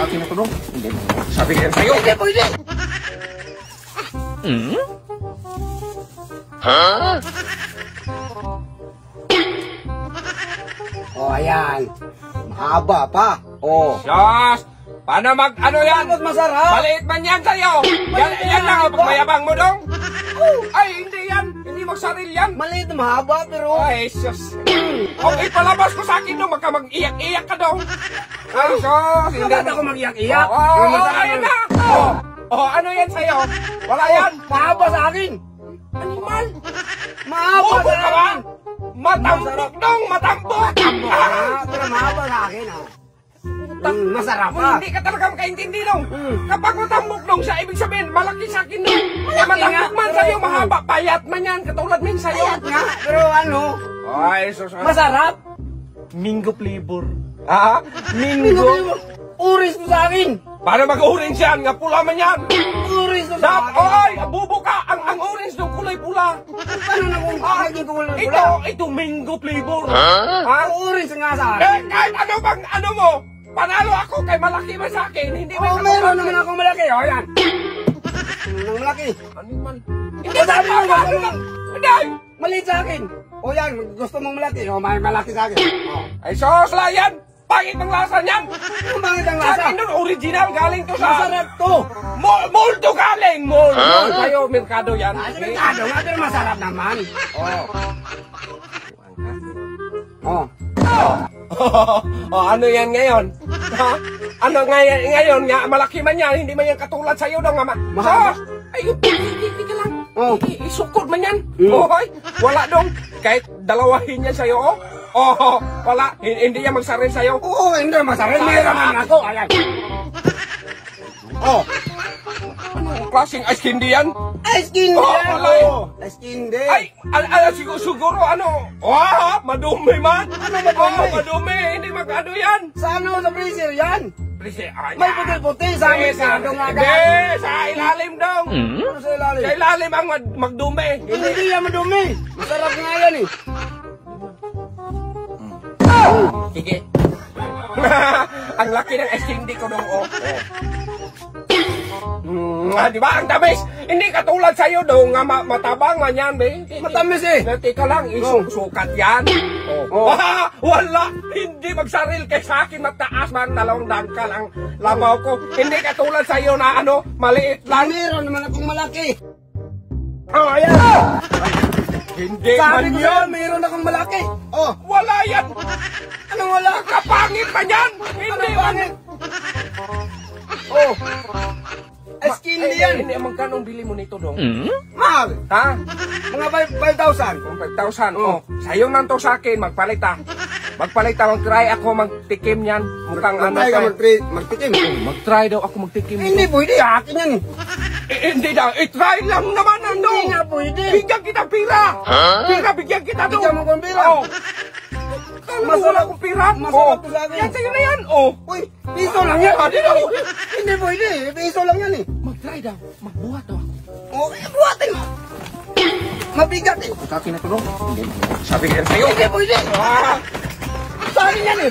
Sa akin na to, dong. Hindi. Sabi ko yan sa'yo. Hindi pwede. Ha? Oh, ayan. Mahaba pa. Oh. Diyos! Paano ano yan? Bakit masarap? Maliit man yan sa'yo! Yan lang ang pagmayabang mo, dong! Ay, hindi yan! Hindi magsaril yan! Maliit na mahaba, pero... Ay, sus! Okay, palabas ko sa akin, dong! Magka mag-iyak-iyak ka, dong! Ay, sus! Hindi ako mag-iyak-iyak. Ayun na! Ano yan sa'yo? Wala yan! Mahaba sa akin. Animal! Mahaba sa ka ba? akin. Matambok, dong! Matambok! Pero mahaba sa akin, ha. Masarap pa. Hindi ka talaga makaintindi, dong. Kapag matambok, dong, siya ibig sabihin, malaki sa akin, dong. Matambok man sa'yo, mahaba. Payat man yan, katulad min sa'yo. Payat nga, pero ano? Ay, sus. Masarap. Mingo flavor. Ha? Mingo? Uris mo sa akin. Para mag-orange yan, nga pula man yan. Uris mo sa akin. Oy, bubo ka. Ang orange dong, kulay pula. Paano na kung naging kulay pula? Ito mango flavor. Ha? Uris nga sa akin. Eh, kahit ano bang, ano mo, panalo ako kay malaki man sa akin. Hindi man meron naman akong malaki. O, yan. Nang malaki. Ano man? Hindi sabi mo ba? Hindi. Maliit sa akin. O yan, gusto mong malaki. O, may malaki sa akin. O. Ay, sos la yan. Pangit ang lasa niyan. Ano bangit ang Sa lasa? akin doon, original galing to sa... Masarap to. Moldo galing. Moldo. Sa'yo, merkado yan. Sa merkado nga, pero masarap naman. Ano yan ngayon? Ha? Ano ngayon nga, malaki man yan, hindi man yan katulad sa'yo daw nga. Mahaba. Ay, hindi ka lang. Oh. Isukod man yan. Okay? Wala dong. Kahit dalawahin yan sa'yo, wala. Hindi yan magsaril sa'yo. Oo, hindi masarap. Meron naman ako. Ayan. Anong klaseng ice candy yan? Ice candy. Wala. Ice candy. Ay, siguro ano? Madumi man. Ano madumi? Madumi. Hindi magano yan. Sa ano sa freezer yan? Ay, May puti-puti sa merkado nga. Hindi, sa ilalim daw. Ano sa ilalim? Sa ilalim ang magdumi. Hindi yan madumi. Masarap nga yan eh. Sige. Ang laki ng ice candy ko dong. Di ba? Ang tamis. Hindi katulad sa'yo dong. Matabang man yan, be. Matamis eh. Teka lang, sukat yan. Wala. Hindi magsaril kay sa akin. Mataas man, 2 dangkal ang labaw ko. Hindi katulad sa'yo na maliit lang. Meron naman akong malaki. Ayan. Hindi Sabi man ko yan. meron akong malaki. Wala yan. Anong wala? Kapangit man yan. Hindi man. Ice candy yan. Hindi, magkano bili mo nito dong? Mahal. Ha? Mga 5,000. 5,000. Sa'yo nang to sa akin, magpalit ha. Magpalit ha, mag-try ako magtikim yan. Mukhang ano Magtry ka ka. magtikim. Mag-try daw ako magtikim. Hindi pwede. Akin yan eh. Hindi daw. I-try lang naman ano. Hindi nga pwede. Bigyan kita pira. Pira, bigyan kita doon. Bigyan mo kong pira. Wala akong pira. Masarap to sa akin. Yan sa'yo na yan. Uy, piso lang yan. Hindi pwede. Piso lang yan eh. Mag-try daw. Magbuhat daw. Buhatin mo. Mabigat eh. Sa akin na to, dong. Sabi ko yan sa'yo. Hindi pwede. Sa akin yan eh.